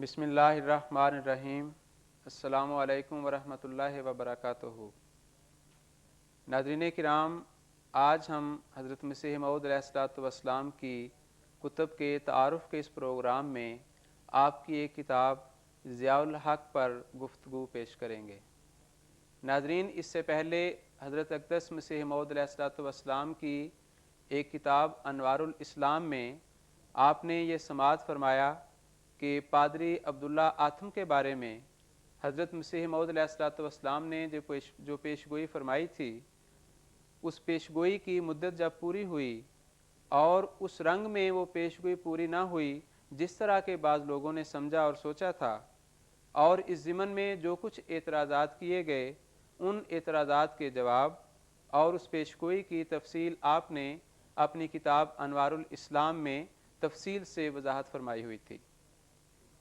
بسم اللہ الرحمن الرحیم۔ السلام علیکم ورحمۃ اللہ وبرکاتہ۔ ناظرین کرام، آج ہم حضرت مسیح موعود علیہ الصلوۃ والسلام کی کتب کے تعارف کے اس پروگرام میں آپ کی ایک کتاب ضیاء الحق پر گفتگو پیش کریں گے۔ ناظرین، اس سے پہلے حضرت اقدس مسیح موعود علیہ الصلوۃ والسلام کی ایک کتاب انوار الاسلام میں آپ نے یہ سماعت فرمایا کہ پادری عبداللہ آتھم کے بارے میں حضرت مسیح موعود علیہ الصلوۃ والسلام نے جو پیشگوئی فرمائی تھی، اس پیشگوئی کی مدت جب پوری ہوئی اور اس رنگ میں وہ پیشگوئی پوری نہ ہوئی جس طرح کے بعض لوگوں نے سمجھا اور سوچا تھا، اور اس ضمن میں جو کچھ اعتراضات کیے گئے ان اعتراضات کے جواب اور اس پیشگوئی کی تفصیل آپ نے اپنی کتاب انوار الاسلام میں تفصیل سے وضاحت فرمائی ہوئی تھی۔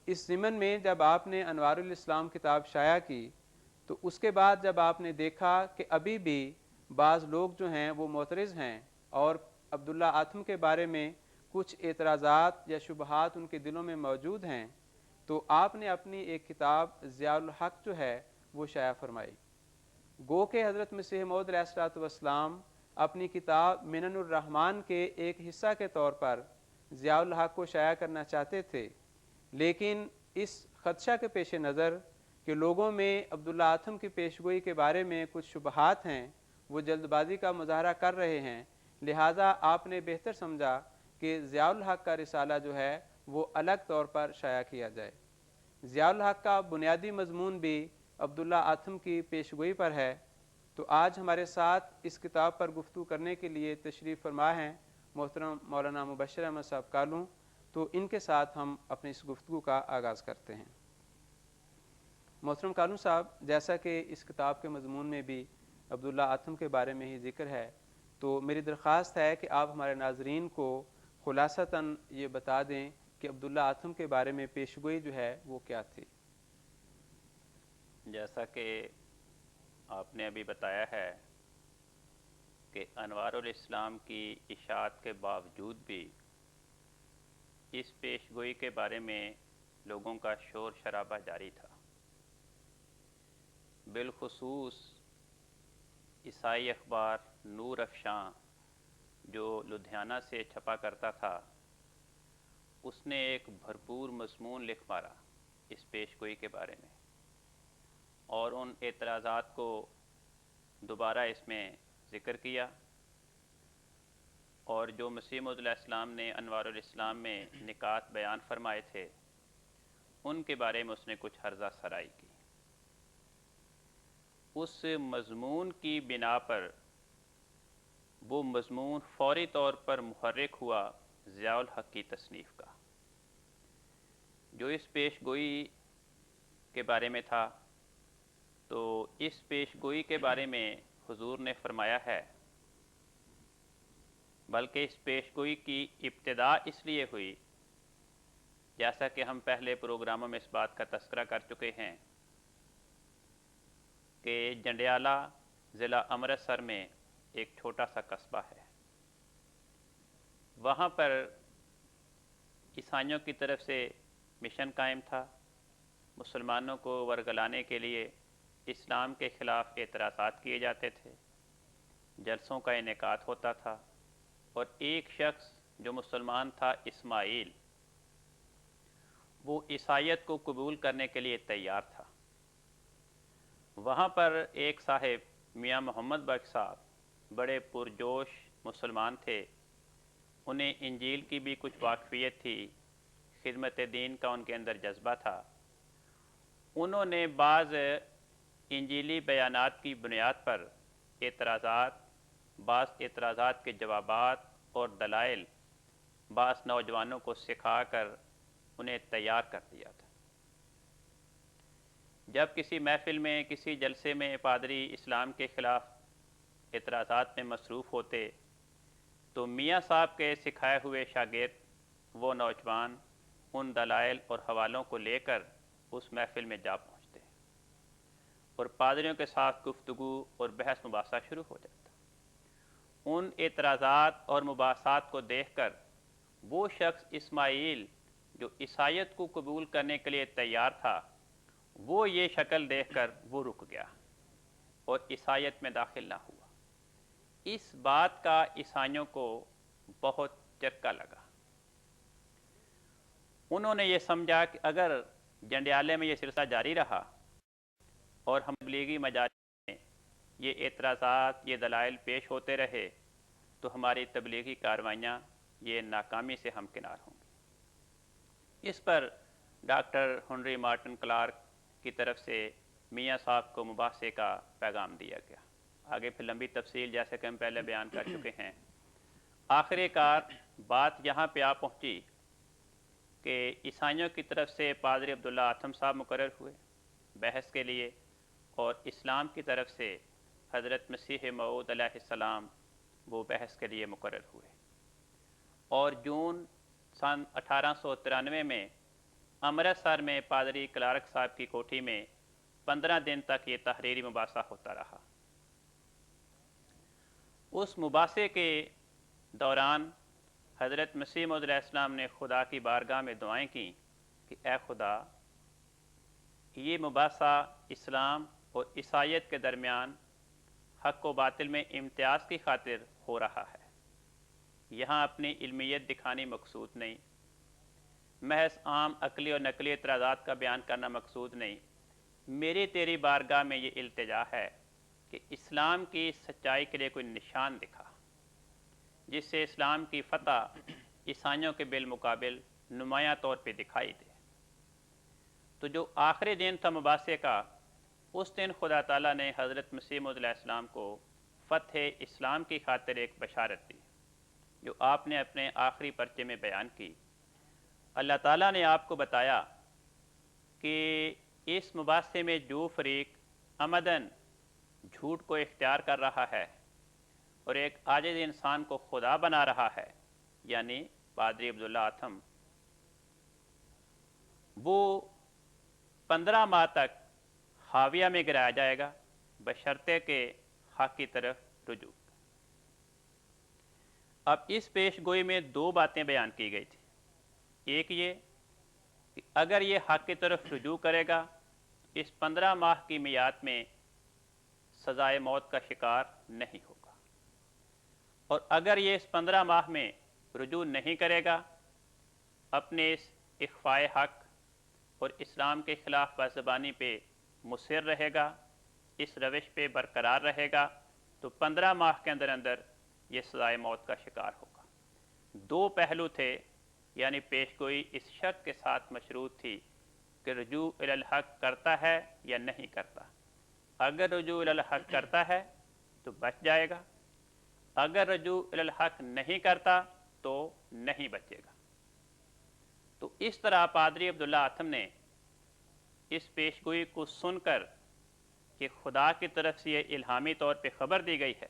اس ضمن میں جب آپ نے انوار الاسلام کتاب شائع کی تو اس کے بعد جب آپ نے دیکھا کہ ابھی بھی بعض لوگ جو ہیں وہ معترض ہیں اور عبداللہ آتھم کے بارے میں کچھ اعتراضات یا شبہات ان کے دلوں میں موجود ہیں، تو آپ نے اپنی ایک کتاب ضیاء الحق جو ہے وہ شائع فرمائی۔ گو کہ حضرت مسیح موعود علیہ الصلوۃ والسلام اپنی کتاب منن الرحمن کے ایک حصہ کے طور پر ضیاء الحق کو شائع کرنا چاہتے تھے، لیکن اس خدشہ کے پیش نظر کہ لوگوں میں عبداللہ آتھم کی پیشگوئی کے بارے میں کچھ شبہات ہیں، وہ جلد بازی کا مظاہرہ کر رہے ہیں، لہٰذا آپ نے بہتر سمجھا کہ ضیاء الحق کا رسالہ جو ہے وہ الگ طور پر شائع کیا جائے۔ ضیاء الحق کا بنیادی مضمون بھی عبداللہ آتھم کی پیشگوئی پر ہے۔ تو آج ہمارے ساتھ اس کتاب پر گفتگو کرنے کے لیے تشریف فرما ہیں محترم مولانا مبشر احمد صاحب کالوں، تو ان کے ساتھ ہم اپنی اس گفتگو کا آغاز کرتے ہیں۔ محترم کالوں صاحب، جیسا کہ اس کتاب کے مضمون میں بھی عبداللہ آتھم کے بارے میں ہی ذکر ہے، تو میری درخواست ہے کہ آپ ہمارے ناظرین کو خلاصتاً یہ بتا دیں کہ عبداللہ آتھم کے بارے میں پیشگوئی جو ہے وہ کیا تھی۔ جیسا کہ آپ نے ابھی بتایا ہے کہ انوار الاسلام کی اشاعت کے باوجود بھی اس پیشگوئی کے بارے میں لوگوں کا شور شرابہ جاری تھا۔ بالخصوص عیسائی اخبار نور افشاں جو لدھیانہ سے چھپا کرتا تھا، اس نے ایک بھرپور مضمون لکھ مارا اس پیشگوئی کے بارے میں، اور ان اعتراضات کو دوبارہ اس میں ذکر کیا، اور جو مسیح موعود علیہ السلام نے انوار الاسلام میں نکات بیان فرمائے تھے ان کے بارے میں اس نے کچھ ہرزہ سرائی کی۔ اس مضمون کی بنا پر وہ مضمون فوری طور پر محرک ہوا ضیاء الحق کی تصنیف کا، جو اس پیشگوئی کے بارے میں تھا۔ تو اس پیشگوئی کے بارے میں حضور نے فرمایا ہے، بلکہ اس پیشگوئی کی ابتدا اس لیے ہوئی، جیسا کہ ہم پہلے پروگراموں میں اس بات کا تذکرہ کر چکے ہیں کہ جنڈیالہ ضلع امرتسر میں ایک چھوٹا سا قصبہ ہے، وہاں پر عیسائیوں کی طرف سے مشن قائم تھا۔ مسلمانوں کو ورگلانے کے لیے اسلام کے خلاف اعتراضات کیے جاتے تھے، جلسوں کا انعقاد ہوتا تھا، اور ایک شخص جو مسلمان تھا اسماعیل، وہ عیسائیت کو قبول کرنے کے لیے تیار تھا۔ وہاں پر ایک صاحب میاں محمد بخش صاحب بڑے پرجوش مسلمان تھے، انہیں انجیل کی بھی کچھ واقفیت تھی، خدمت دین کا ان کے اندر جذبہ تھا۔ انہوں نے بعض انجیلی بیانات کی بنیاد پر بعض اعتراضات کے جوابات اور دلائل بعض نوجوانوں کو سکھا کر انہیں تیار کر دیا تھا۔ جب کسی محفل میں، کسی جلسے میں پادری اسلام کے خلاف اعتراضات میں مصروف ہوتے تو میاں صاحب کے سکھائے ہوئے شاگرد وہ نوجوان ان دلائل اور حوالوں کو لے کر اس محفل میں جا پہنچتے اور پادریوں کے ساتھ گفتگو اور بحث مباحثہ شروع ہو جاتا۔ ان اعتراضات اور مباحثات کو دیکھ کر وہ شخص اسماعیل جو عیسائیت کو قبول کرنے کے لیے تیار تھا وہ یہ شکل دیکھ کر وہ رک گیا اور عیسائیت میں داخل نہ ہوا۔ اس بات کا عیسائیوں کو بہت چرکا لگا۔ انہوں نے یہ سمجھا کہ اگر جنڈیالے میں یہ سلسلہ جاری رہا اور ہم تبلیغی مجالس میں یہ اعتراضات، یہ دلائل پیش ہوتے رہے تو ہماری تبلیغی کاروائیاں یہ ناکامی سے ہمکنار ہوں گی۔ اس پر ڈاکٹر ہنری مارٹن کلارک کی طرف سے میاں صاحب کو مباحثے کا پیغام دیا گیا۔ آگے پھر لمبی تفصیل جیسے کہ ہم پہلے بیان کر چکے ہیں۔ آخر کار بات یہاں پہ آ پہنچی کہ عیسائیوں کی طرف سے پادری عبداللہ آتھم صاحب مقرر ہوئے بحث کے لیے، اور اسلام کی طرف سے حضرت مسیح موعود علیہ السلام وہ بحث کے لیے مقرر ہوئے، اور جون سن 1893 میں امرتسر میں پادری کلارک صاحب کی کوٹھی میں 15 دن تک یہ تحریری مباحثہ ہوتا رہا۔ اس مباحثے کے دوران حضرت مسیح موعود علیہ السلام نے خدا کی بارگاہ میں دعائیں کیں کہ اے خدا، یہ مباحثہ اسلام اور عیسائیت کے درمیان حق و باطل میں امتیاز کی خاطر ہو رہا ہے، یہاں اپنی علمیت دکھانی مقصود نہیں، محض عام عقلی اور نقلی اعتراضات کا بیان کرنا مقصود نہیں، میری تیری بارگاہ میں یہ التجا ہے کہ اسلام کی سچائی کے لیے کوئی نشان دکھا جس سے اسلام کی فتح عیسائیوں کے بالمقابل نمایاں طور پہ دکھائی دے۔ تو جو آخری دن تھا مباحثے کا، اس دن خدا تعالیٰ نے حضرت مسیح موعود علیہ السلام کو فتح اسلام کی خاطر ایک بشارت دی جو آپ نے اپنے آخری پرچے میں بیان کی۔ اللہ تعالیٰ نے آپ کو بتایا کہ اس مباحثے میں جو فریق عمداً جھوٹ کو اختیار کر رہا ہے اور ایک عاجز انسان کو خدا بنا رہا ہے، یعنی پادری عبداللہ آتھم، وہ 15 ماہ تک حاویہ میں گرایا جائے گا بشرطے کہ حق کی طرف رجوع۔ اب اس پیش گوئی میں 2 باتیں بیان کی گئی تھی۔ ایک یہ کہ اگر یہ حق کی طرف رجوع کرے گا اس 15 ماہ کی میعاد میں سزائے موت کا شکار نہیں ہوگا، اور اگر یہ اس 15 ماہ میں رجوع نہیں کرے گا، اپنے اس اخفائے حق اور اسلام کے خلاف باززبانی پہ مصر رہے گا، اس روش پہ برقرار رہے گا، تو 15 ماہ کے اندر اندر یہ سزائے موت کا شکار ہوگا۔ 2 پہلو تھے، یعنی پیش گوئی اس شرط کے ساتھ مشروط تھی کہ رجوع الی الحق کرتا ہے یا نہیں کرتا۔ اگر رجوع الی الحق کرتا ہے تو بچ جائے گا، اگر رجوع الی الحق نہیں کرتا تو نہیں بچے گا۔ تو اس طرح پادری عبداللہ آتھم نے اس پیش گوئی کو سن کر کہ خدا کی طرف سے یہ الہامی طور پہ خبر دی گئی ہے،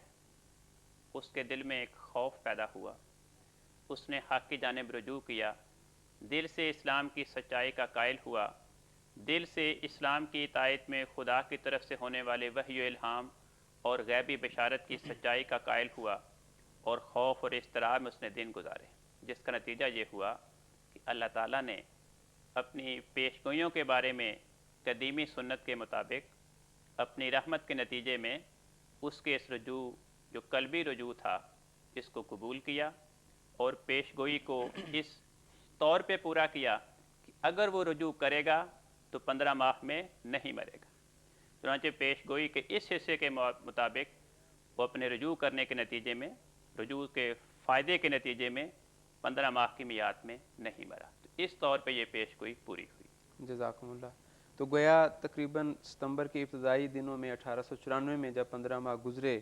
اس کے دل میں ایک خوف پیدا ہوا۔ اس نے حق کی جانب رجوع کیا، دل سے اسلام کی سچائی کا قائل ہوا، دل سے اسلام کی اطاعت میں خدا کی طرف سے ہونے والے وحی و الہام اور غیبی بشارت کی سچائی کا قائل ہوا، اور خوف اور اضطراب میں اس نے دن گزارے، جس کا نتیجہ یہ ہوا کہ اللہ تعالیٰ نے اپنی پیشگوئیوں کے بارے میں قدیمی سنت کے مطابق اپنی رحمت کے نتیجے میں اس کے اس رجوع جو قلبی رجوع تھا اس کو قبول کیا، اور پیشگوئی کو اس طور پہ پورا کیا کہ اگر وہ رجوع کرے گا تو 15 ماہ میں نہیں مرے گا۔ چنانچہ پیشگوئی کے اس حصے کے مطابق وہ اپنے رجوع کرنے کے نتیجے میں، رجوع کے فائدے کے نتیجے میں 15 ماہ کی میعاد میں نہیں مرا۔ تو اس طور پہ یہ پیشگوئی پوری ہوئی۔ جزاکم اللہ۔ تو گویا تقریباً ستمبر کے ابتدائی دنوں میں 1894 میں جب 15 ماہ گزرے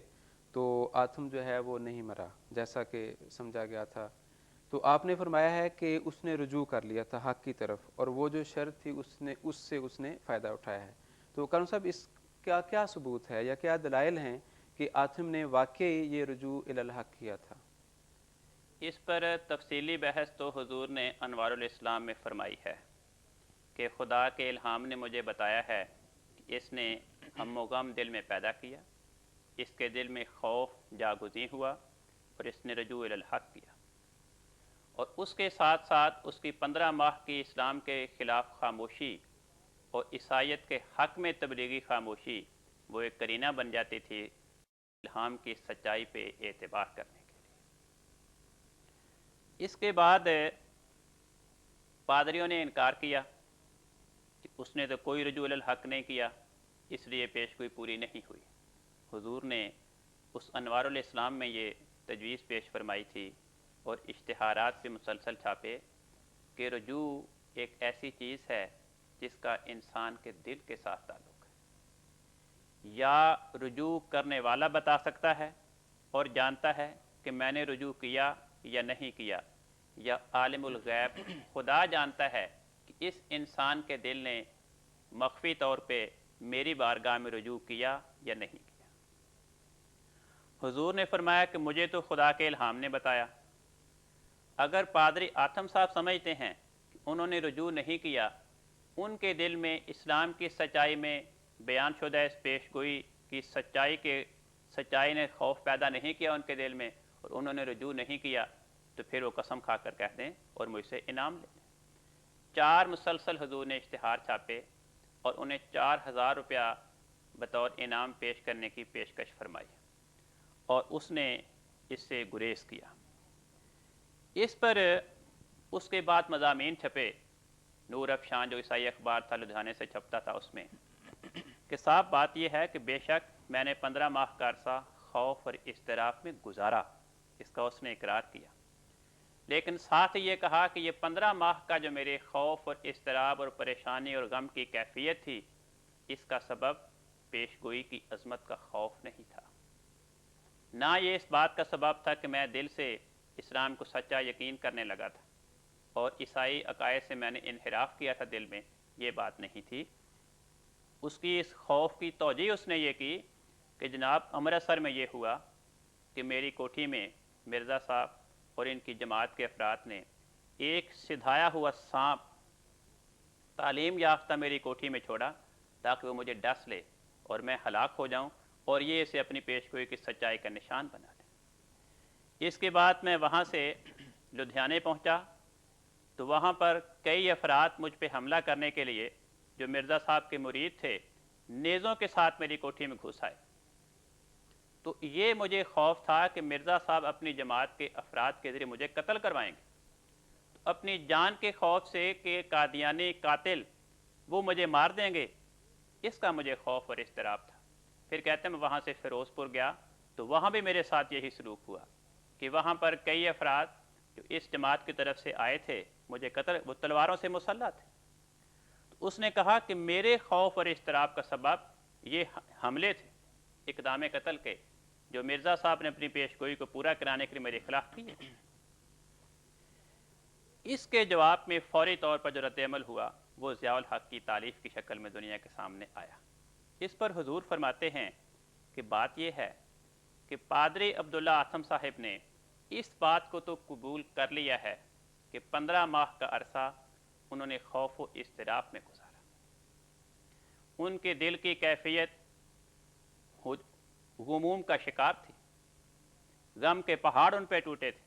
تو آتھم جو ہے وہ نہیں مرا جیسا کہ سمجھا گیا تھا۔ تو آپ نے فرمایا ہے کہ اس نے رجوع کر لیا تھا حق کی طرف، اور وہ جو شرط تھی اس سے فائدہ اٹھایا ہے۔ تو کرم صاحب، اس کا کیا ثبوت ہے یا کیا دلائل ہیں کہ آتھم نے واقعی یہ رجوع الی الحق کیا تھا؟ اس پر تفصیلی بحث تو حضور نے انوار الاسلام میں فرمائی ہے کہ خدا کے الہام نے مجھے بتایا ہے کہ اس نے ہم و غم دل میں پیدا کیا، اس کے دل میں خوف جاگزیں ہوا، اور اس نے رجوع الی الحق کیا۔ اور اس کے ساتھ ساتھ اس کی 15 ماہ کی اسلام کے خلاف خاموشی اور عیسائیت کے حق میں تبلیغی خاموشی وہ ایک کرینہ بن جاتی تھی الہام کی سچائی پہ اعتبار کرنے کے لیے۔ اس کے بعد پادریوں نے انکار کیا کہ اس نے تو کوئی رجوع الحق نہیں کیا، اس لیے پیشگوئی پوری نہیں ہوئی۔ حضور نے اس انوار الاسلام میں یہ تجویز پیش فرمائی تھی اور اشتہارات پہ مسلسل چھاپے کہ رجوع ایک ایسی چیز ہے جس کا انسان کے دل کے ساتھ تعلق ہے۔ یا رجوع کرنے والا بتا سکتا ہے اور جانتا ہے کہ میں نے رجوع کیا یا نہیں کیا، یا عالم الغیب خدا جانتا ہے کہ اس انسان کے دل نے مخفی طور پہ میری بارگاہ میں رجوع کیا یا نہیں کیا۔ حضور نے فرمایا کہ مجھے تو خدا کے الہام نے بتایا۔ اگر پادری آتم صاحب سمجھتے ہیں کہ انہوں نے رجوع نہیں کیا، ان کے دل میں اسلام کی سچائی میں بیان شدہ اس پیشگوئی کی سچائی نے خوف پیدا نہیں کیا ان کے دل میں، اور انہوں نے رجوع نہیں کیا، تو پھر وہ قسم کھا کر کہہ دیں اور مجھ سے انعام لیں۔ 4 مسلسل حضور نے اشتہار چھاپے اور انہیں 4000 روپیہ بطور انعام پیش کرنے کی پیشکش فرمائی، اور اس نے اس سے گریز کیا۔ اس پر اس کے بعد مضامین چھپے، نور افشان جو عیسائی اخبار تھا لدھیانے سے چھپتا تھا، اس میں کہ صاحب بات یہ ہے کہ بے شک میں نے 15 ماہ کا عرصہ خوف اور اضطراب میں گزارا، اس کا اس نے اقرار کیا، لیکن ساتھ یہ کہا کہ یہ 15 ماہ کا جو میرے خوف اور اضطراب اور پریشانی اور غم کی کیفیت تھی، اس کا سبب پیشگوئی کی عظمت کا خوف نہیں تھا، نہ یہ اس بات کا سبب تھا کہ میں دل سے اسلام کو سچا یقین کرنے لگا تھا اور عیسائی عقائد سے میں نے انحراف کیا تھا دل میں، یہ بات نہیں تھی۔ اس کی اس خوف کی توجیہ اس نے یہ کی کہ جناب امرتسر میں یہ ہوا کہ میری کوٹھی میں مرزا صاحب اور ان کی جماعت کے افراد نے ایک سدھایا ہوا سانپ تعلیم یافتہ میری کوٹھی میں چھوڑا تاکہ وہ مجھے ڈس لے اور میں ہلاک ہو جاؤں، اور یہ اسے اپنی پیشگوئی کی سچائی کا نشان بنا دے۔ اس کے بعد میں وہاں سے لدھیانے پہنچا تو وہاں پر کئی افراد مجھ پہ حملہ کرنے کے لیے جو مرزا صاحب کے مرید تھے نیزوں کے ساتھ میری کوٹھی میں گھس آئے۔ تو یہ مجھے خوف تھا کہ مرزا صاحب اپنی جماعت کے افراد کے ذریعے مجھے قتل کروائیں گے، تو اپنی جان کے خوف سے کہ قادیانی قاتل وہ مجھے مار دیں گے، اس کا مجھے خوف اور اضطراب تھا۔ پھر کہتے ہیں میں وہاں سے فیروز پور گیا تو وہاں بھی میرے ساتھ یہی سلوک ہوا کہ وہاں پر کئی افراد جو اس جماعت کی طرف سے آئے تھے مجھے قتل، وہ تلواروں سے مسلح تھے۔ تو اس نے کہا کہ میرے خوف اور اضطراب کا سبب یہ حملے تھے اقدام قتل کے جو مرزا صاحب نے اپنی پیشگوئی کو پورا کرانے کے لیے میرے خلاف کیے۔ اس کے جواب میں فوری طور پر جو رد عمل ہوا وہ ضیاء الحق کی تعلیف کی شکل میں دنیا کے سامنے آیا۔ اس پر حضور فرماتے ہیں کہ بات یہ ہے کہ پادری عبداللہ آتم صاحب نے اس بات کو تو قبول کر لیا ہے کہ 15 ماہ کا عرصہ انہوں نے خوف و اضطراب میں گزارا، ان کے دل کی کیفیت غموم کا شکار تھی، غم کے پہاڑ ان پہ ٹوٹے تھے،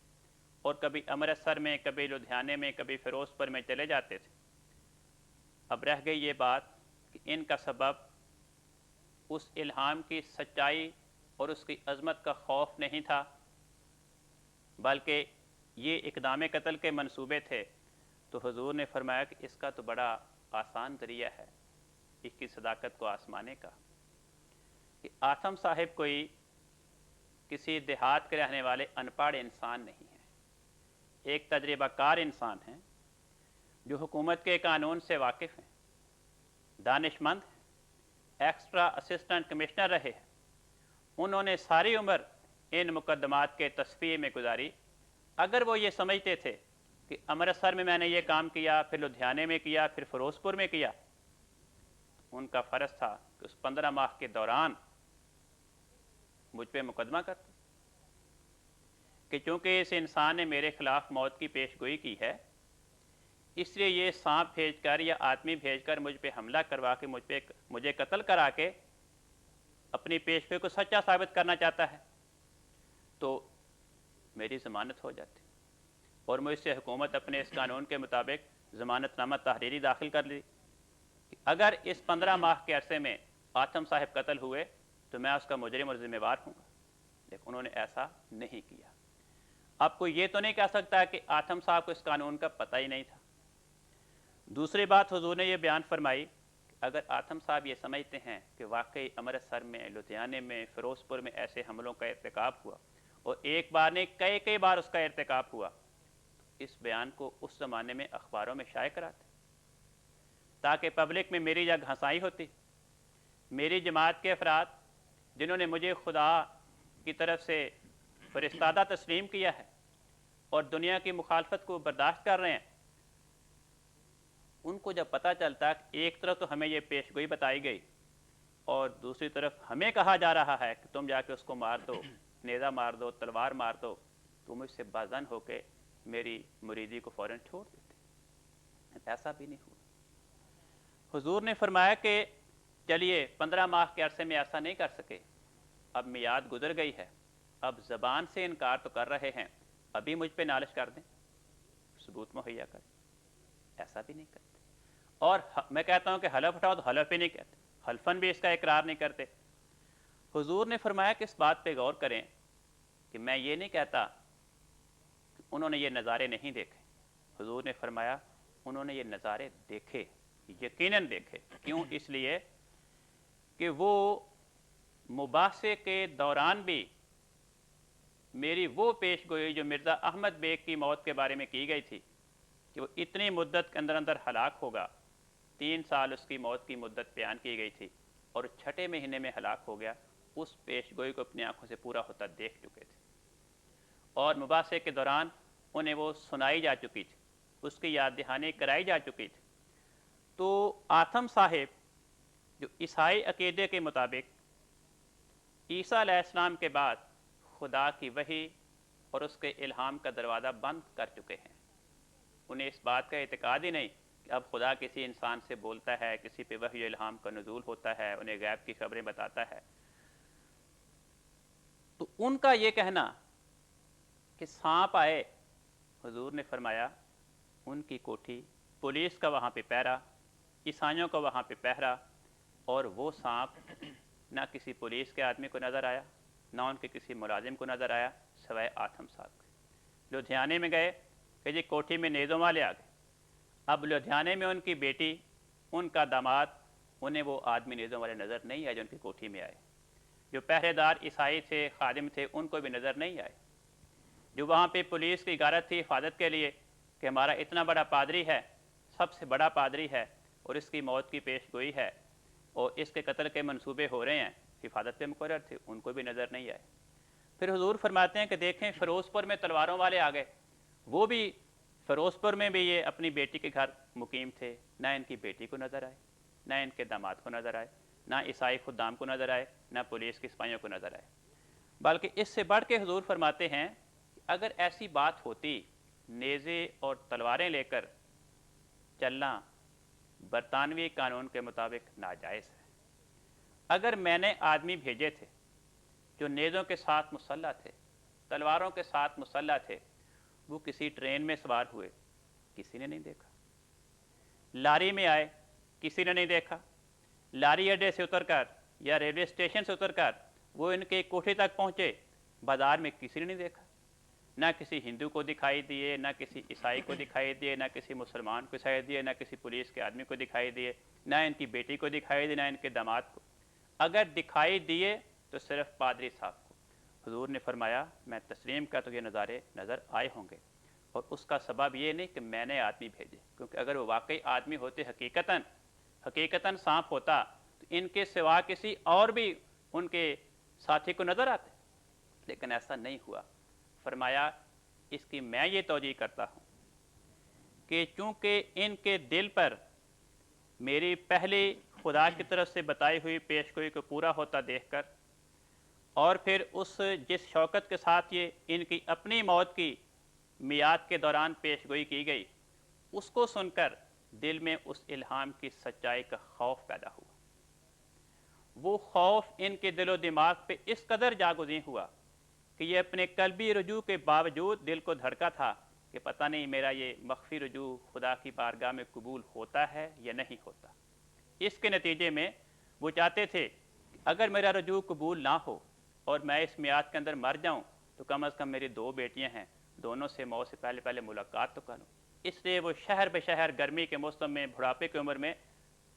اور کبھی امرتسر میں، کبھی لدھیانے میں، کبھی فیروز پور میں چلے جاتے تھے۔ اب رہ گئی یہ بات کہ ان کا سبب اس الہام کی سچائی اور اس کی عظمت کا خوف نہیں تھا، بلکہ یہ اقدام قتل کے منصوبے تھے۔ تو حضور نے فرمایا کہ اس کا تو بڑا آسان ذریعہ ہے اس کی صداقت کو آزمانے کا، کہ آتم صاحب کوئی کسی دیہات کے رہنے والے ان پڑھ انسان نہیں ہیں، ایک تجربہ کار انسان ہیں جو حکومت کے قانون سے واقف ہیں، دانش مند ہیں، ایکسٹرا اسسٹنٹ کمشنر رہے ہیں۔ انہوں نے ساری عمر ان مقدمات کے تصفیے میں گزاری۔ اگر وہ یہ سمجھتے تھے کہ امرتسر میں نے یہ کام کیا، پھر لدھیانے میں کیا، پھر فیروز پور میں کیا، ان کا فرض تھا کہ اس 15 ماہ کے دوران مجھ پہ مقدمہ کرتے، کہ چونکہ اس انسان نے میرے خلاف موت کی پیش گوئی کی ہے، اس لیے یہ سانپ بھیج کر یا آدمی بھیج کر مجھ پہ حملہ کروا کے مجھے قتل کرا کے اپنی پیش گوئی کو سچا ثابت کرنا چاہتا ہے، تو میری ضمانت ہو جاتی۔ اور مجھ سے حکومت اپنے اس قانون کے مطابق ضمانت نامہ تحریری داخل کر لی کہ اگر اس 15 ماہ کے عرصے میں آتم صاحب قتل ہوئے تو میں اس کا مجرم اور ذمہ وار ہوں گا، لیکن انہوں نے ایسا نہیں کیا۔ اب کوئی یہ تو نہیں کہہ سکتا کہ آتم صاحب کو اس قانون کا پتہ ہی نہیں تھا۔ دوسری بات حضور نے یہ بیان فرمائی کہ اگر آتم صاحب یہ سمجھتے ہیں کہ واقعی امرتسر میں، لدھیانے میں، فیروز پور میں ایسے حملوں کا ارتکاب ہوا اور ایک بار نہیں کئی بار اس کا ارتکاب ہوا، تو اس بیان کو اس زمانے میں اخباروں میں شائع کراتے تاکہ پبلک میں میری جگہ ہنسائی ہوتی۔ میری جماعت کے افراد جنہوں نے مجھے خدا کی طرف سے فرستادہ تسلیم کیا ہے اور دنیا کی مخالفت کو برداشت کر رہے ہیں، ان کو جب پتہ چلتا کہ ایک طرف تو ہمیں یہ پیش گوئی بتائی گئی اور دوسری طرف ہمیں کہا جا رہا ہے کہ تم جا کے اس کو مار دو، نیزہ مار دو، تلوار مار دو، تو مجھ سے بازن ہو کے میری مریدی کو فوراً چھوڑ دیتے۔ ایسا بھی نہیں ہوا۔ حضور نے فرمایا کہ چلیے 15 ماہ کے عرصے میں ایسا نہیں کر سکے، اب میعاد گزر گئی ہے، اب زبان سے انکار تو کر رہے ہیں، ابھی مجھ پہ نالش کر دیں، ثبوت مہیا کریں۔ ایسا بھی نہیں کرتے۔ اور میں کہتا ہوں کہ حلف اٹھاؤ تو حلف بھی نہیں کہتے، حلفاً بھی اس کا اقرار نہیں کرتے۔ حضور نے فرمایا کہ اس بات پہ غور کریں کہ میں یہ نہیں کہتا کہ انہوں نے یہ نظارے نہیں دیکھے۔ حضور نے فرمایا انہوں نے یہ نظارے دیکھے، یقیناً دیکھے۔ کیوں؟ اس لیے کہ وہ مباحثے کے دوران بھی میری وہ پیش گوئی جو مرزا احمد بیگ کی موت کے بارے میں کی گئی تھی کہ وہ اتنی مدت کے اندر اندر ہلاک ہوگا، 3 سال اس کی موت کی مدت بیان کی گئی تھی اور 6 مہینے میں ہلاک ہو گیا، اس پیش گوئی کو اپنی آنکھوں سے پورا ہوتا دیکھ چکے تھے اور مباحثے کے دوران انہیں وہ سنائی جا چکی تھی، اس کی یاد دہانی کرائی جا چکی تھی۔ تو آتم صاحب جو عیسائی عقیدے کے مطابق عیسیٰ علیہ السلام کے بعد خدا کی وحی اور اس کے الہام کا دروازہ بند کر چکے ہیں، انہیں اس بات کا اعتقاد ہی نہیں کہ اب خدا کسی انسان سے بولتا ہے، کسی پہ وحی و الہام کا نزول ہوتا ہے، انہیں غیب کی خبریں بتاتا ہے۔ تو ان کا یہ کہنا کہ سانپ آئے، حضور نے فرمایا ان کی کوٹھی، پولیس کا وہاں پہ پہرا، عیسائیوں کا وہاں پہ پہرا، اور وہ سانپ نہ کسی پولیس کے آدمی کو نظر آیا، نہ ان کے کسی ملازم کو نظر آیا سوائے آتم صاحب کے۔ لدھیانے میں گئے کہ جی کوٹھی میں نیزوں والے آ گئے۔ اب لدھیانے میں ان کی بیٹی، ان کا داماد، انہیں وہ آدمی نیزوں والے نظر نہیں آئے جو ان کی کوٹھی میں آئے۔ جو پہرے دار عیسائی تھے، خادم تھے، ان کو بھی نظر نہیں آئے۔ جو وہاں پہ پولیس کی غارت تھی حفاظت کے لیے کہ ہمارا اتنا بڑا پادری ہے، سب سے بڑا پادری ہے اور اس کی موت کی پیش گوئی ہے اور اس کے قتل کے منصوبے ہو رہے ہیں، حفاظت پہ مقرر تھے، ان کو بھی نظر نہیں آئے۔ پھر حضور فرماتے ہیں کہ دیکھیں فیروز پور میں تلواروں والے آ گئے، وہ بھی فیروز پور میں بھی یہ اپنی بیٹی کے گھر مقیم تھے، نہ ان کی بیٹی کو نظر آئے، نہ ان کے داماد کو نظر آئے، نہ عیسائی خدام کو نظر آئے، نہ پولیس کے سپاہیوں کو نظر آئے۔ بلکہ اس سے بڑھ کے حضور فرماتے ہیں کہ اگر ایسی بات ہوتی، نیزے اور تلواریں لے کر چلنا برطانوی قانون کے مطابق ناجائز ہے۔ اگر میں نے آدمی بھیجے تھے جو نیزوں کے ساتھ مسلح تھے، تلواروں کے ساتھ مسلح تھے، وہ کسی ٹرین میں سوار ہوئے، کسی نے نہیں دیکھا۔ لاری میں آئے، کسی نے نہیں دیکھا۔ لاری اڈے سے اتر کر یا ریلوے اسٹیشن سے اتر کر وہ ان کے کوٹھی تک پہنچے، بازار میں کسی نے نہیں دیکھا۔ نہ کسی ہندو کو دکھائی دیے، نہ کسی عیسائی کو دکھائی دیے، نہ کسی مسلمان کو دکھائی دیے، نہ کسی پولیس کے آدمی کو دکھائی دیے، نہ ان کی بیٹی کو دکھائی دیے، نہ ان کے داماد کو۔ اگر دکھائی دیے تو صرف پادری صاحب کو۔ حضور نے فرمایا میں تسلیم کرتا ہوں یہ نظارے نظر آئے ہوں گے، اور اس کا سبب یہ نہیں کہ میں نے آدمی بھیجے، کیونکہ اگر وہ واقعی آدمی ہوتے حقیقتاً سانپ ہوتا تو ان کے سوا کسی اور بھی ان کے ساتھی کو نظر آتے، لیکن ایسا نہیں ہوا۔ فرمایا اس کی میں یہ توجیہ کرتا ہوں کہ چونکہ ان کے دل پر میری پہلی خدا کی طرف سے بتائی ہوئی پیش گوئی کو پورا ہوتا دیکھ کر، اور پھر جس شوکت کے ساتھ یہ ان کی اپنی موت کی میعاد کے دوران پیش گوئی کی گئی، اس کو سن کر دل میں اس الہام کی سچائی کا خوف پیدا ہوا۔ وہ خوف ان کے دل و دماغ پہ اس قدر جاگزیں ہوا کہ یہ اپنے قلبی رجوع کے باوجود دل کو دھڑکا تھا کہ پتہ نہیں میرا یہ مخفی رجوع خدا کی بارگاہ میں قبول ہوتا ہے یا نہیں ہوتا۔ اس کے نتیجے میں وہ چاہتے تھے کہ اگر میرا رجوع قبول نہ ہو اور میں اس میعاد کے اندر مر جاؤں تو کم از کم میری 2 بیٹیاں ہیں، دونوں سے موت سے پہلے ملاقات تو کروں۔ اس لیے وہ شہر بہ شہر گرمی کے موسم میں بڑھاپے کی عمر میں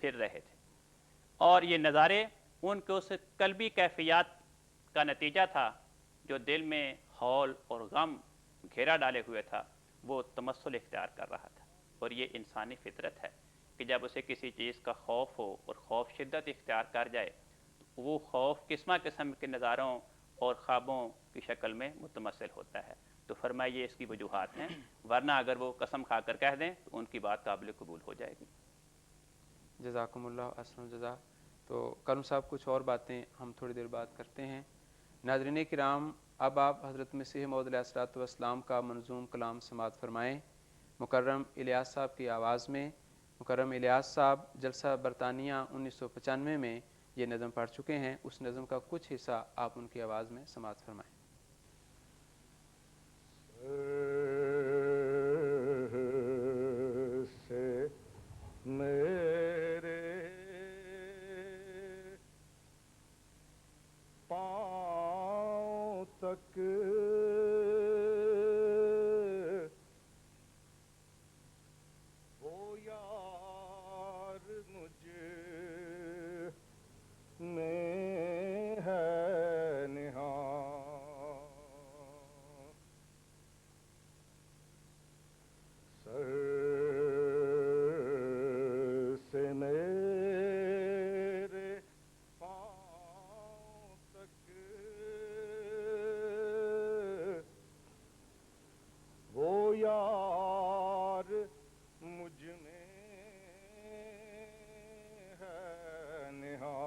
پھر رہے تھے، اور یہ نظارے ان کے اس قلبی کیفیات کا نتیجہ تھا جو دل میں ہول اور غم گھیرا ڈالے ہوئے تھا، وہ تمثل اختیار کر رہا تھا۔ اور یہ انسانی فطرت ہے کہ جب اسے کسی چیز کا خوف ہو اور خوف شدت اختیار کر جائے تو وہ خوف قسم کے نظاروں اور خوابوں کی شکل میں متمثل ہوتا ہے۔ تو فرمائیے اس کی وجوہات ہیں، ورنہ اگر وہ قسم کھا کر کہہ دیں تو ان کی بات قابل قبول ہو جائے گی۔ جزاکم اللہ احسن الجزا۔ تو کرم صاحب کچھ اور باتیں ہم تھوڑی دیر بعد کرتے ہیں۔ ناظرین کرام، اب آپ حضرت مسیح موعود علیہ الصلوۃ والسلام کا منظوم کلام سماعت فرمائیں، مکرم الیاس صاحب کی آواز میں۔ مکرم الیاس صاحب جلسہ برطانیہ 1995 میں یہ نظم پڑھ چکے ہیں، اس نظم کا کچھ حصہ آپ ان کی آواز میں سماعت فرمائیں۔ سے میرے پاؤں تک وہ یار مجھ میں ہے نہاں، سر سے میرے پاؤں تک وہ یار مجھ میں ہے نہاں،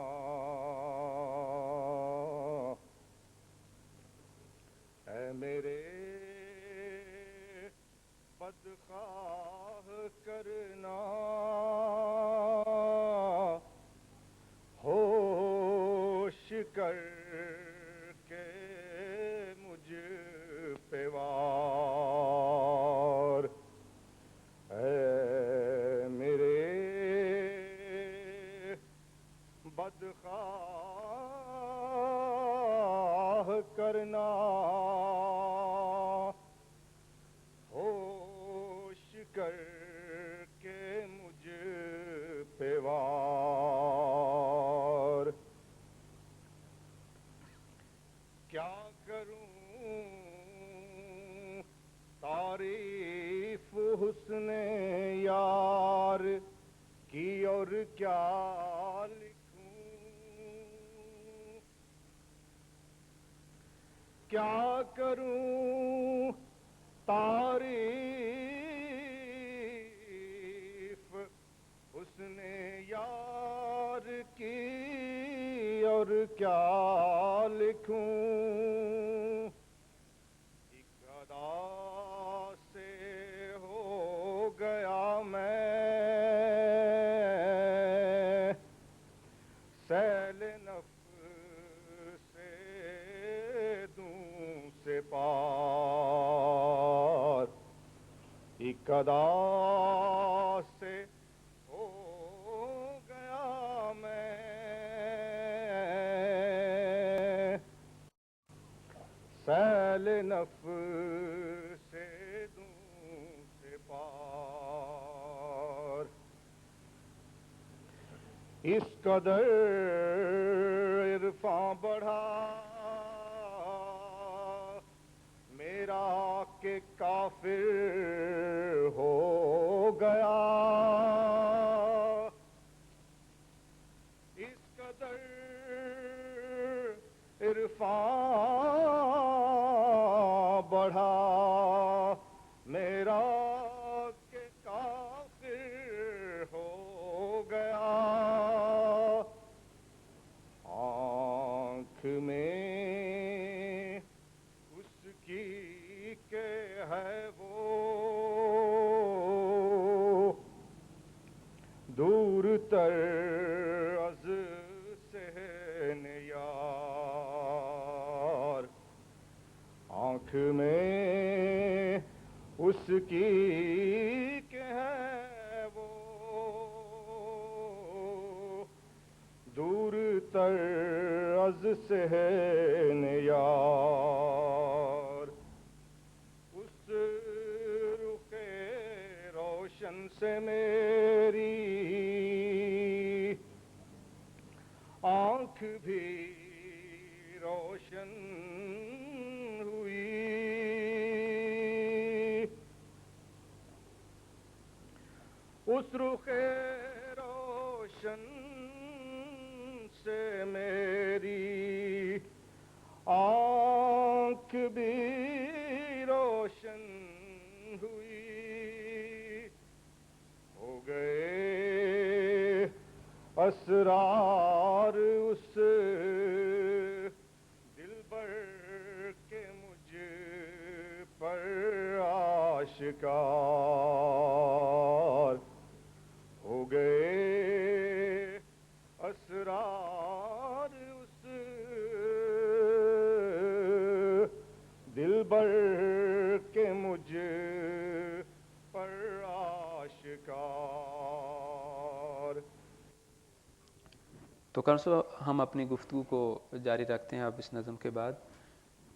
اے میرے بدخواہ کرنا ہوش کر کے مجھ پہ وار، اے میرے بدخواہ کرنا ہوش کر کے مجھ پہ وار، کیا کروں تعریف حسن یار کی اور کیا لکھوں، کیا کروں تعریف حسن یار کی اور کیا لکھوں، ایک ادا سے ہو گیا میں سیل نفس سے دوں سے پار، ایک ادا سے ہو گیا میں سیل نفس سے دوں سے پار، اس قدر عرفاں بڑھا میرا کہ کافر ہو گیا، اس قدر عرفاں بڑھا میرا کہ کافر ہو گیا، آنکھ میں اس کی کہ ہے وہ دور تر از سہن یار، آنکھ میں اس کی کہ ہے وہ دور تر از صحن یار، اس رخ روشن سے میری آنکھ بھی روشن ہوئی، اس رخ روشن سے میری آنکھ بھی روشن ہوئی، ہو گئے اسرار اس دلبر کے مجھ پر آشکار، ہو گئے اسرار اس دلبر کے مجھ پر آشکار۔ تو کرسو ہم اپنی گفتگو کو جاری رکھتے ہیں اب اس نظم کے بعد۔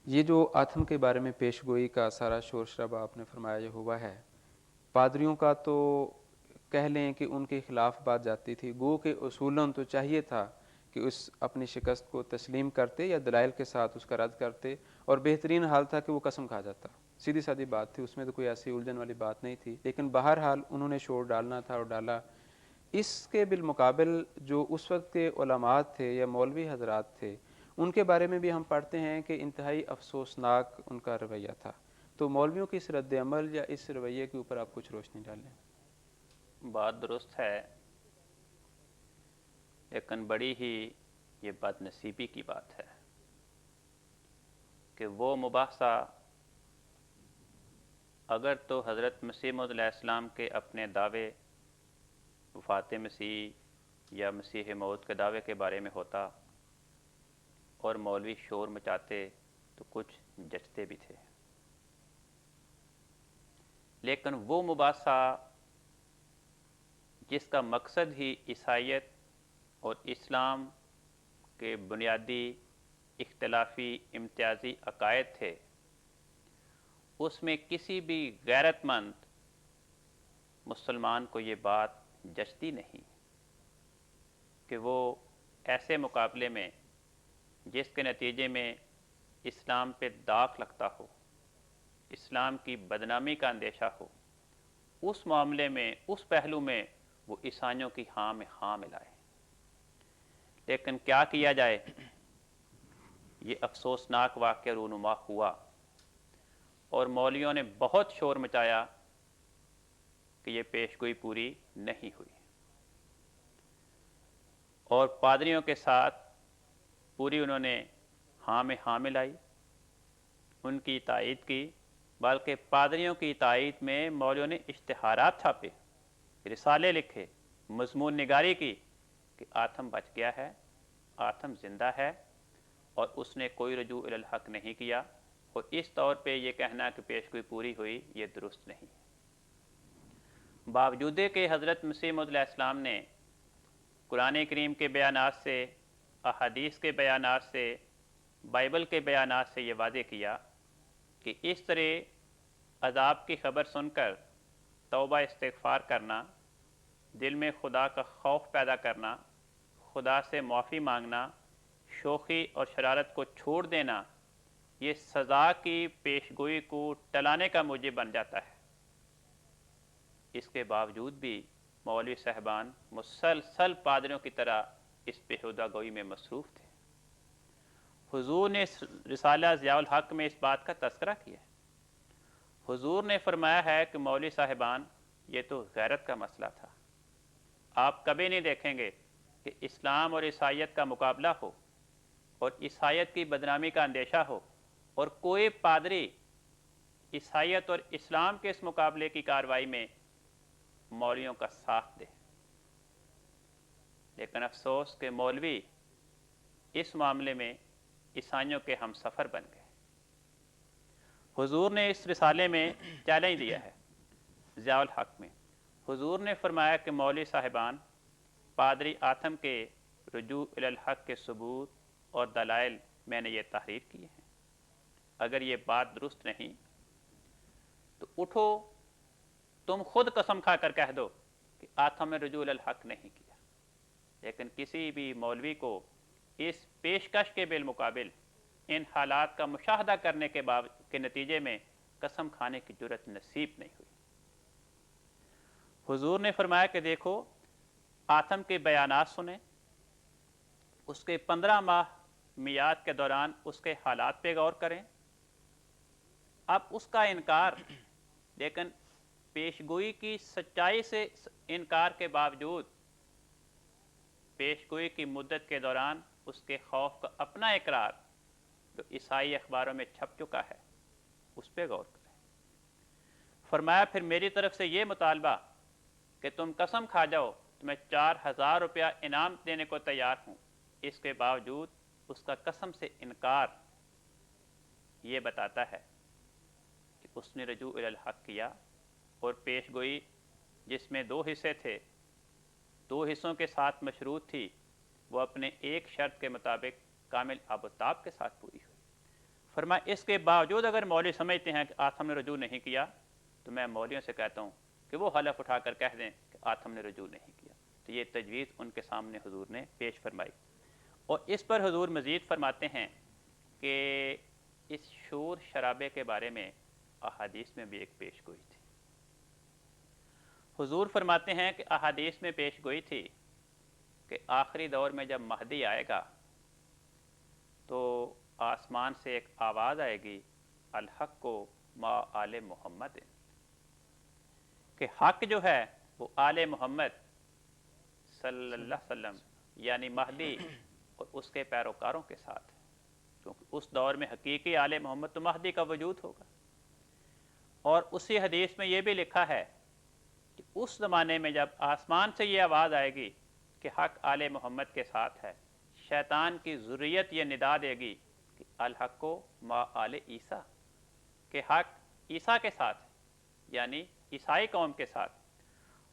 یہ جو آتم کے بارے میں پیش گوئی کا سارا شور شرابہ آپ نے فرمایا یہ ہوا ہے، پادریوں کا تو کہہ لیں کہ ان کے خلاف بات جاتی تھی، گو کہ اصولاً تو چاہیے تھا کہ اس اپنی شکست کو تسلیم کرتے یا دلائل کے ساتھ اس کا رد کرتے، اور بہترین حال تھا کہ وہ قسم کھا جاتا، سیدھی سادی بات تھی، اس میں تو کوئی ایسی الجھن والی بات نہیں تھی، لیکن بہرحال انہوں نے شور ڈالنا تھا اور ڈالا۔ اس کے بالمقابل جو اس وقت کے علماء تھے یا مولوی حضرات تھے، ان کے بارے میں بھی ہم پڑھتے ہیں کہ انتہائی افسوسناک ان کا رویہ تھا۔ تو مولویوں کی اس رد عمل یا اس رویے کے اوپر آپ کچھ روشنی ڈالیں۔ بات درست ہے، لیکن بڑی ہی یہ بد نصیبی کی بات ہے کہ وہ مباحثہ اگر تو حضرت مسیح موعود علیہ السلام کے اپنے دعوے وفات مسیح یا مسیح موعود کے دعوے کے بارے میں ہوتا اور مولوی شور مچاتے تو کچھ جچتے بھی تھے، لیکن وہ مباحثہ جس کا مقصد ہی عیسائیت اور اسلام کے بنیادی اختلافی امتیازی عقائد تھے، اس میں کسی بھی غیرت مند مسلمان کو یہ بات جچتی نہیں کہ وہ ایسے مقابلے میں جس کے نتیجے میں اسلام پہ داغ لگتا ہو، اسلام کی بدنامی کا اندیشہ ہو، اس معاملے میں اس پہلو میں وہ عیسائیوں کی ہاں میں ہاں ملائے۔ لیکن کیا کیا جائے، یہ افسوسناک واقعہ رونما ہوا اور مولویوں نے بہت شور مچایا کہ یہ پیشگوئی پوری نہیں ہوئی، اور پادریوں کے ساتھ پوری انہوں نے ہاں میں ہاں ملائی، ان کی تائید کی، بلکہ پادریوں کی تائید میں مولویوں نے اشتہارات چھاپے، رسالے لکھے، مضمون نگاری کی کہ آتم بچ گیا ہے، آتم زندہ ہے، اور اس نے کوئی رجوع الی الحق نہیں کیا، اور اس طور پہ یہ کہنا کہ پیشگوئی پوری ہوئی یہ درست نہیں۔ باوجود کہ حضرت مسیح موعود علیہ السلام نے قرآن کریم کے بیانات سے، احادیث کے بیانات سے، بائبل کے بیانات سے یہ واضح کیا کہ اس طرح عذاب کی خبر سن کر توبہ استغفار کرنا، دل میں خدا کا خوف پیدا کرنا، خدا سے معافی مانگنا، شوخی اور شرارت کو چھوڑ دینا، یہ سزا کی پیشگوئی کو ٹلانے کا موجب بن جاتا ہے۔ اس کے باوجود بھی مولوی صاحبان مسلسل پادریوں کی طرح اس بیہودہ گوئی میں مصروف تھے۔ حضور نے رسالہ ضیاء الحق میں اس بات کا تذکرہ کیا ہے۔ حضور نے فرمایا ہے کہ مولوی صاحبان یہ تو غیرت کا مسئلہ تھا، آپ کبھی نہیں دیکھیں گے کہ اسلام اور عیسائیت کا مقابلہ ہو اور عیسائیت کی بدنامی کا اندیشہ ہو اور کوئی پادری عیسائیت اور اسلام کے اس مقابلے کی کارروائی میں مولویوں کا ساتھ دے۔ لیکن افسوس کہ مولوی اس معاملے میں عیسائیوں کے ہم سفر بن گئے۔ حضور نے اس رسالے میں چیلنج دیا ہے ضیاء الحق میں حضور نے فرمایا کہ مولوی صاحبان پادری آتم کے رجوع الی الحق کے ثبوت اور دلائل میں نے یہ تحریر کیے ہیں، اگر یہ بات درست نہیں تو اٹھو تم خود قسم کھا کر کہہ دو کہ آتم نے رجوع الی الحق نہیں کیا۔ لیکن کسی بھی مولوی کو اس پیشکش کے بالمقابل ان حالات کا مشاہدہ کرنے کے نتیجے میں قسم کھانے کی جرت نصیب نہیں ہوئی۔ حضور نے فرمایا کہ دیکھو آتم کے بیانات سنیں، اس کے 15 ماہ میعاد کے دوران اس کے حالات پہ غور کریں۔ اب اس کا انکار، لیکن پیشگوئی کی سچائی سے انکار کے باوجود پیشگوئی کی مدت کے دوران اس کے خوف کا اپنا اقرار جو عیسائی اخباروں میں چھپ چکا ہے اس پہ غور کریں۔ فرمایا پھر میری طرف سے یہ مطالبہ کہ تم قسم کھا جاؤ تمہیں 4000 روپیہ انعام دینے کو تیار ہوں، اس کے باوجود اس کا قسم سے انکار یہ بتاتا ہے کہ اس نے رجوع الی الحق کیا، اور پیش گوئی جس میں 2 حصے تھے، 2 حصوں کے ساتھ مشروط تھی، وہ اپنے ایک شرط کے مطابق کامل آب و تاب کے ساتھ پوری ہوئی۔ فرمایا اس کے باوجود اگر مولوی سمجھتے ہیں کہ آتم نے رجوع نہیں کیا تو میں مولویوں سے کہتا ہوں کہ وہ حلف اٹھا کر کہہ دیں کہ آتم نے رجوع نہیں کیا۔ تو یہ تجویز ان کے سامنے حضور نے پیش فرمائی، اور اس پر حضور مزید فرماتے ہیں کہ اس شور شرابے کے بارے میں احادیث میں بھی ایک پیش گوئی تھی۔ حضور فرماتے ہیں کہ احادیث میں پیش گوئی تھی کہ آخری دور میں جب مہدی آئے گا تو آسمان سے ایک آواز آئے گی، الحق کو ما آل محمد، کہ حق جو ہے وہ آل محمد صلی اللہ علیہ وسلم یعنی مہدی اور اس کے پیروکاروں کے ساتھ ہے، کیونکہ اس دور میں حقیقی آل محمد تو مہدی کا وجود ہوگا۔ اور اسی حدیث میں یہ بھی لکھا ہے کہ اس زمانے میں جب آسمان سے یہ آواز آئے گی کہ حق آل محمد کے ساتھ ہے، شیطان کی ذریت یہ ندا دے گی کہ الحق کو ما آل عیسیٰ، کہ حق عیسیٰ کے ساتھ ہے، یعنی عیسائی قوم کے ساتھ۔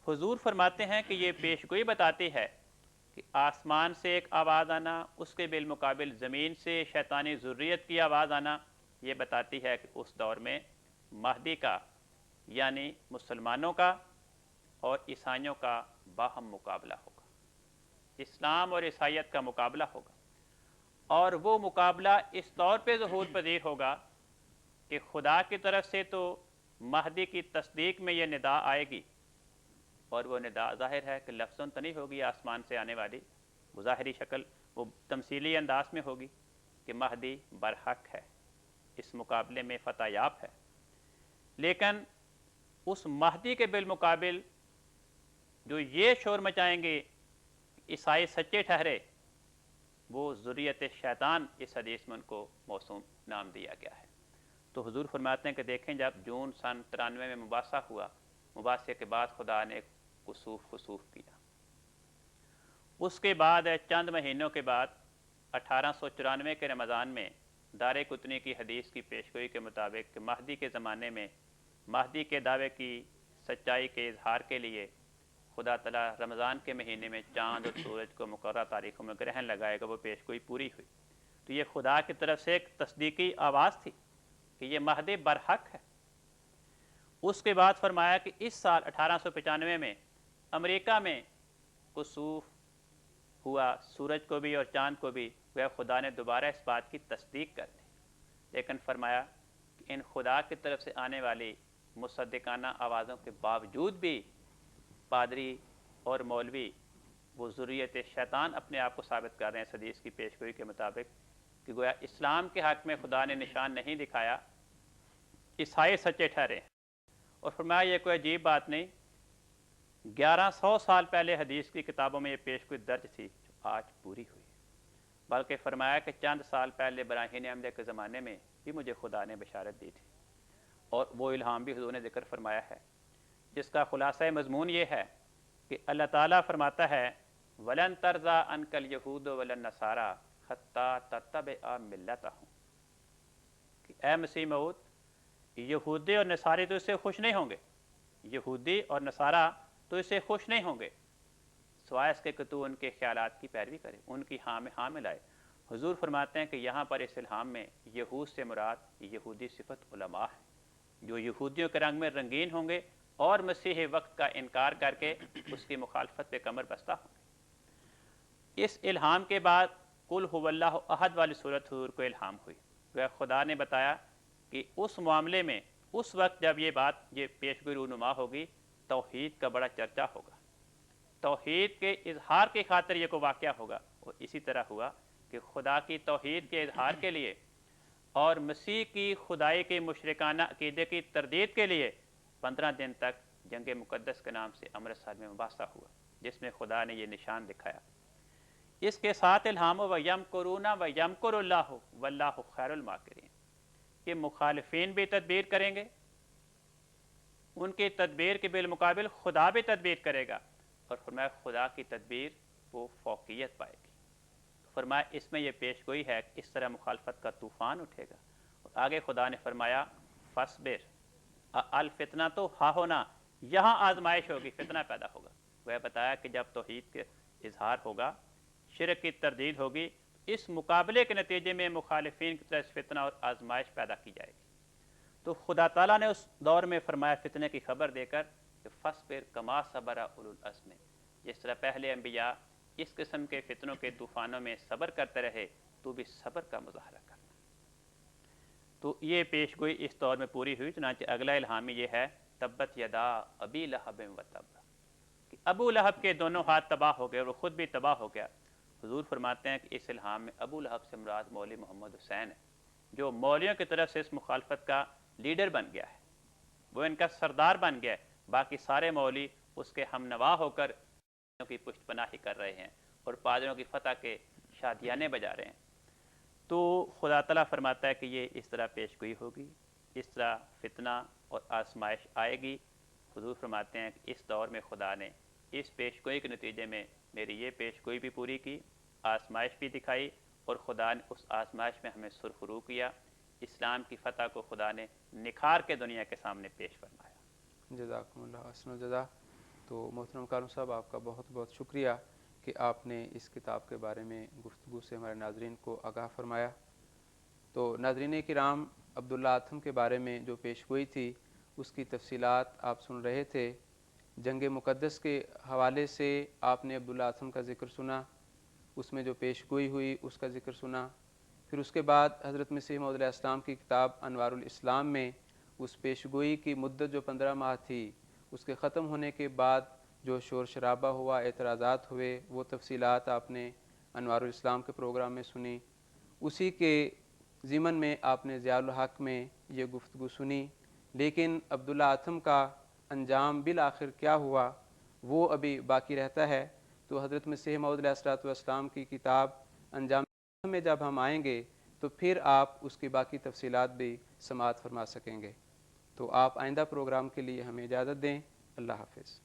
حضور فرماتے ہیں کہ یہ پیشگوئی بتاتی ہے کہ آسمان سے ایک آواز آنا، اس کے بالمقابل زمین سے شیطانی ذریت کی آواز آنا، یہ بتاتی ہے کہ اس دور میں مہدی کا یعنی مسلمانوں کا اور عیسائیوں کا باہم مقابلہ ہوگا، اسلام اور عیسائیت کا مقابلہ ہوگا، اور وہ مقابلہ اس طور پہ ظہور پذیر ہوگا کہ خدا کی طرف سے تو مہدی کی تصدیق میں یہ ندا آئے گی، اور وہ ندا ظاہر ہے کہ لفظاً تو نہیں ہوگی آسمان سے آنے والی، وہ ظاہری شکل وہ تمثیلی انداز میں ہوگی کہ مہدی برحق ہے، اس مقابلے میں فتح یاب ہے۔ لیکن اس مہدی کے بالمقابل جو یہ شور مچائیں گے عیسائی سچے ٹھہرے، وہ ذریت شیطان اس حدیث میں ان کو موسوم نام دیا گیا ہے۔ تو حضور فرماتے ہیں کہ دیکھیں جب جون سن 93 میں مباحثہ ہوا، مباحثے کے بعد خدا نے خسوف کیا، اس کے بعد چند مہینوں کے بعد 1894 کے رمضان میں دار قطنی کی حدیث کی پیشگوئی کے مطابق کہ مہدی کے زمانے میں مہدی کے دعوے کی سچائی کے اظہار کے لیے خدا تعالیٰ رمضان کے مہینے میں چاند اور سورج کو مقررہ تاریخوں میں گرہن لگائے گا، وہ پیشگوئی پوری ہوئی۔ تو یہ خدا کی طرف سے ایک تصدیقی آواز تھی کہ یہ مہدی برحق ہے۔ اس کے بعد فرمایا کہ اس سال 1895 میں امریکہ میں کسوف ہوا، سورج کو بھی اور چاند کو بھی، وہ خدا نے دوبارہ اس بات کی تصدیق کر دی، لیکن فرمایا کہ ان خدا کی طرف سے آنے والی مصدقانہ آوازوں کے باوجود بھی پادری اور مولوی وہ ذریت شیطان اپنے آپ کو ثابت کر رہے ہیں اس حدیث کی پیشگوئی کے مطابق کہ گویا اسلام کے حق میں خدا نے نشان نہیں دکھایا، عیسائی سچے ٹھہرے۔ اور فرمایا یہ کوئی عجیب بات نہیں، 1100 سال پہلے حدیث کی کتابوں میں یہ پیشگوئی درج تھی جو آج پوری ہوئی، بلکہ فرمایا کہ چند سال پہلے براہین احمدیہ کے زمانے میں بھی مجھے خدا نے بشارت دی تھی، اور وہ الہام بھی حضور نے ذکر فرمایا ہے، جس کا خلاصہ مضمون یہ ہے کہ اللہ تعالیٰ فرماتا ہے وَلَن تَرْضَىٰ عَنْكَ الْيَهُودُ وَلَا النَّصَارَىٰ حَتَّىٰ تَتَّبِعَ مِلَّتَهُمْ، کہ اے مسیح موعود، یہودی اور نصاری تو اس سے خوش نہیں ہوں گے یہودی اور نصارہ تو اس سے خوش نہیں ہوں گے، سوائے اس کے کہ تو ان کے خیالات کی پیروی کرے، ان کی ہاں میں ہاں ملائے۔ حضور فرماتے ہیں کہ یہاں پر اس الہام میں یہود سے مراد یہودی صفت علماء ہے، جو یہودیوں کے رنگ میں رنگین ہوں گے اور مسیح وقت کا انکار کر کے اس کی مخالفت پہ کمر بستہ ہوں گے۔ اس الہام کے بعد قل هو اللہ احد والی صورت حضور کو الہام ہوئی، وہ خدا نے بتایا کہ اس معاملے میں اس وقت جب یہ پیشگوئی رونما ہوگی، توحید کا بڑا چرچا ہوگا، توحید کے اظہار کی خاطر یہ کو واقعہ ہوگا۔ اور اسی طرح ہوا کہ خدا کی توحید کے اظہار کے لیے اور مسیح کی خدائی کے مشرکانہ عقیدے کی تردید کے لیے 15 دن تک جنگ مقدس کے نام سے امرتسر میں مباحثہ ہوا، جس میں خدا نے یہ نشان دکھایا۔ اس کے ساتھ الہام وَيَمْكُرُونَ وَيَمْكُرُ اللَّهُ وَاللَّهُ خَيْرُ الْمَاكِرِينَ، کہ مخالفین بھی تدبیر کریں گے، ان کی تدبیر کے بالمقابل خدا بھی تدبیر کرے گا، اور فرمایا خدا کی تدبیر وہ فوقیت پائے گی۔ فرمایا اس میں یہ پیش گوئی ہے کہ اس طرح مخالفت کا طوفان اٹھے گا۔ اور آگے خدا نے فرمایا فَاصْبِرْ الفتنہ تو ہا ہونا، یہاں آزمائش ہوگی، فتنہ پیدا ہوگا۔ وہ بتایا کہ جب توحید کے اظہار ہوگا، شرک کی تردید ہوگی، اس مقابلے کے نتیجے میں مخالفین کی طرف فتنہ اور آزمائش پیدا کی جائے گی۔ تو خدا تعالیٰ نے اس دور میں فرمایا فتنے کی خبر دے کر کہ فَاصْبِرْ كَمَا صَبَرَ أُولُو الْعَزْمِ، جس طرح پہلے انبیاء اس قسم کے فتنوں کے طوفانوں میں صبر کرتے رہے، تو بھی صبر کا مظاہرہ کرنا۔ تو یہ پیش گوئی اس دور میں پوری ہوئی۔ چنانچہ اگلا الہامی یہ ہے تبت یدا ابی لہب وتب، کہ ابو لہب کے دونوں ہاتھ تباہ ہو گئے اور وہ خود بھی تباہ ہو گیا۔ حضور فرماتے ہیں کہ اس الہام میں ابو لہب سے مراد مولوی محمد حسین ہے، جو مولویوں کی طرف سے اس مخالفت کا لیڈر بن گیا ہے، وہ ان کا سردار بن گیا ہے۔ باقی سارے مولوی اس کے ہم نوا ہو کر کی پشت پناہی کر رہے ہیں اور پادریوں کی فتح کے شادیانے بجا رہے ہیں۔ تو خدا تعالیٰ فرماتا ہے کہ یہ اس طرح پیش گوئی ہوگی، اس طرح فتنہ اور آزمائش آئے گی۔ حضور فرماتے ہیں کہ اس دور میں خدا نے اس پیش گوئی کے نتیجے میں میری یہ پیش گوئی بھی پوری کی، آزمائش بھی دکھائی، اور خدا نے اس آزمائش میں ہمیں سرخرو کیا۔ اسلام کی فتح کو خدا نے نکھار کے دنیا کے سامنے پیش فرمایا۔ جزاکم اللہ حسن الجزا۔ تو محترم کارون صاحب، آپ کا بہت بہت شکریہ کہ آپ نے اس کتاب کے بارے میں گفتگو سے ہمارے ناظرین کو آگاہ فرمایا۔ تو ناظرین کرام، عبداللہ ادھم کے بارے میں جو پیش گوئی تھی اس کی تفصیلات آپ سن رہے تھے۔ جنگ مقدس کے حوالے سے آپ نے عبداللہ ادھم کا ذکر سنا، اس میں جو پیش گوئی ہوئی اس کا ذکر سنا۔ پھر اس کے بعد حضرت مسیح موعود علیہ السلام کی کتاب انوار الاسلام میں اس پیش گوئی کی مدت جو 15 ماہ تھی، اس کے ختم ہونے کے بعد جو شور شرابہ ہوا، اعتراضات ہوئے، وہ تفصیلات آپ نے انوار الاسلام کے پروگرام میں سنی۔ اسی کے ضمن میں آپ نے ضیاء الحق میں یہ گفتگو سنی۔ لیکن عبداللہ ادھم کا انجام بالآخر کیا ہوا وہ ابھی باقی رہتا ہے۔ تو حضرت مسیح موعود علیہ السلام کی کتاب انجام میں جب ہم آئیں گے تو پھر آپ اس کی باقی تفصیلات بھی سماعت فرما سکیں گے۔ تو آپ آئندہ پروگرام کے لیے ہمیں اجازت دیں۔ اللہ حافظ۔